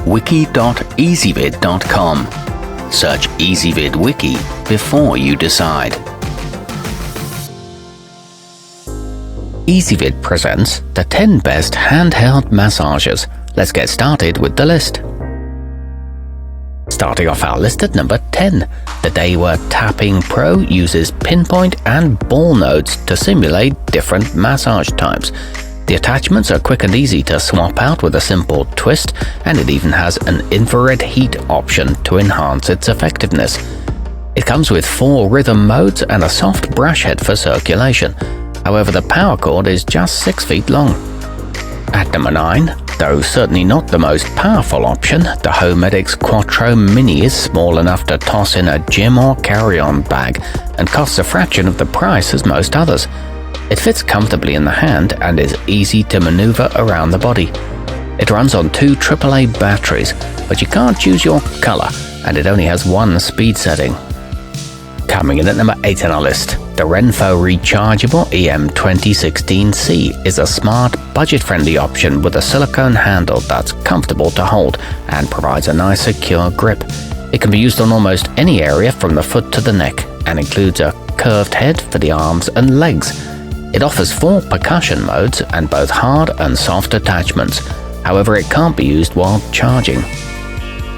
wiki.ezvid.com. Search Ezvid Wiki before you decide. Ezvid presents the 10 best handheld massagers. Let's get started with the list. Starting off our list at number 10, the Daiwa Tapping Pro uses pinpoint and ball nodes to simulate different massage types. The attachments are quick and easy to swap out with a simple twist, and it even has an infrared heat option to enhance its effectiveness. It comes with 4 rhythm modes and a soft brush head for circulation. However, the power cord is just 6 feet long. At number 9, though certainly not the most powerful option, the Homedics Quattro Mini is small enough to toss in a gym or carry-on bag and costs a fraction of the price as most others. It fits comfortably in the hand and is easy to maneuver around the body. It runs on 2 AAA batteries, but you can't choose your color, and it only has 1 speed setting. Coming in at number 8 on our list, the Renpho rechargeable EM2016C is a smart, budget-friendly option with a silicone handle that's comfortable to hold and provides a nice secure grip. It can be used on almost any area from the foot to the neck and includes a curved head for the arms and legs. It offers 4 percussion modes and both hard and soft attachments. However, it can't be used while charging.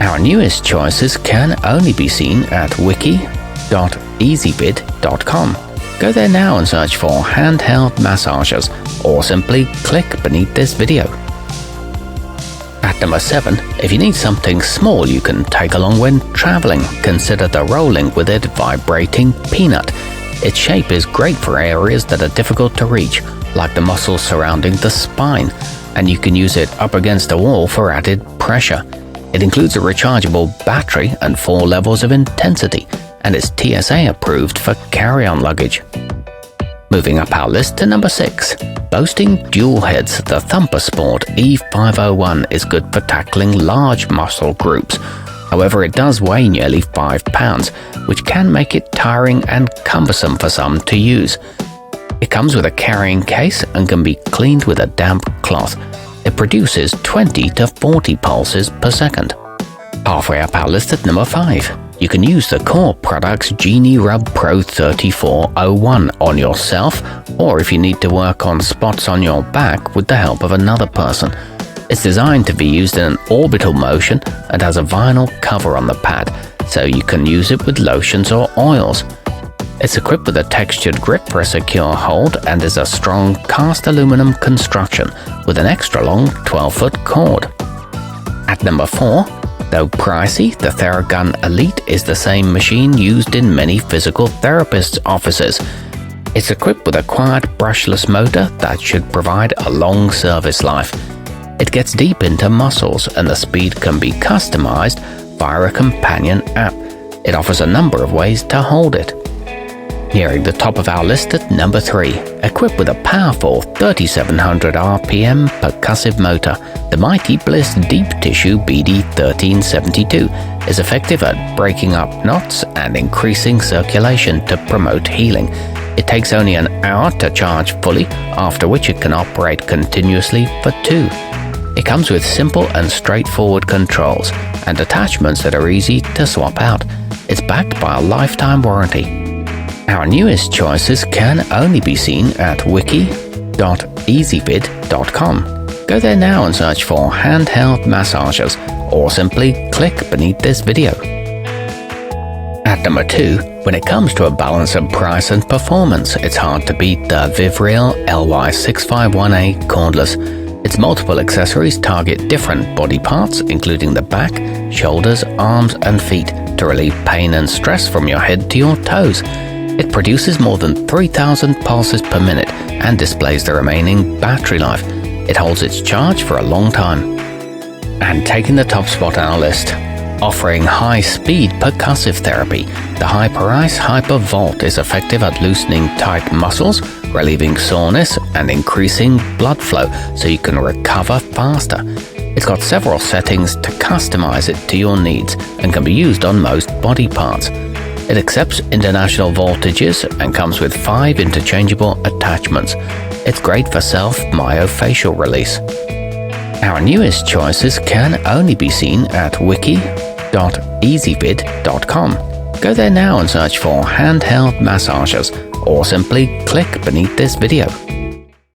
Our newest choices can only be seen at wiki.ezvid.com. Go there now and search for handheld massagers, or simply click beneath this video. At number 7, if you need something small you can take along when traveling, consider the Rolling With It Vibrating Peanut. Its shape is great for areas that are difficult to reach, like the muscles surrounding the spine, and you can use it up against a wall for added pressure. It includes a rechargeable battery and 4 levels of intensity, and is TSA approved for carry-on luggage. Moving up our list to number 6. Boasting dual heads, the Thumper Sport E501 is good for tackling large muscle groups. However, it does weigh nearly 5 pounds, which can make it tiring and cumbersome for some to use. It comes with a carrying case and can be cleaned with a damp cloth. It produces 20 to 40 pulses per second. Halfway up our list at number 5. You can use the Core Products Genie Rub Pro 3401 on yourself, or if you need to work on spots on your back with the help of another person. It's designed to be used in an orbital motion and has a vinyl cover on the pad, so you can use it with lotions or oils. It's equipped with a textured grip for a secure hold and is a strong cast aluminum construction with an extra long 12-foot cord. At number 4, though pricey, the Theragun Elite is the same machine used in many physical therapists' offices. It's equipped with a quiet brushless motor that should provide a long service life. It gets deep into muscles and the speed can be customized via a companion app. It offers a number of ways to hold it. Nearing the top of our list at number 3, equipped with a powerful 3700 RPM percussive motor, the mighty Bliss Deep Tissue BD1372 is effective at breaking up knots and increasing circulation to promote healing. It takes only an hour to charge fully, after which it can operate continuously for 2. It comes with simple and straightforward controls and attachments that are easy to swap out. It's backed by a lifetime warranty. Our newest choices can only be seen at wiki.ezvid.com. Go there now and search for handheld massagers, or simply click beneath this video. At number 2, when it comes to a balance of price and performance, it's hard to beat the Vivreal LY651A cordless. Its multiple accessories target different body parts, including the back, shoulders, arms, and feet, to relieve pain and stress from your head to your toes. It produces more than 3,000 pulses per minute and displays the remaining battery life. It holds its charge for a long time. And taking the top spot on our list, offering high-speed percussive therapy, the Hyperice hypervolt is effective at loosening tight muscles, relieving soreness, and increasing blood flow so you can recover faster. It's got several settings to customize it to your needs and can be used on most body parts. It accepts international voltages and comes with 5 interchangeable attachments. It's great for self-myofascial release. Our newest choices can only be seen at wiki.ezvid.com. Go there now and search for handheld massagers, or simply click beneath this video.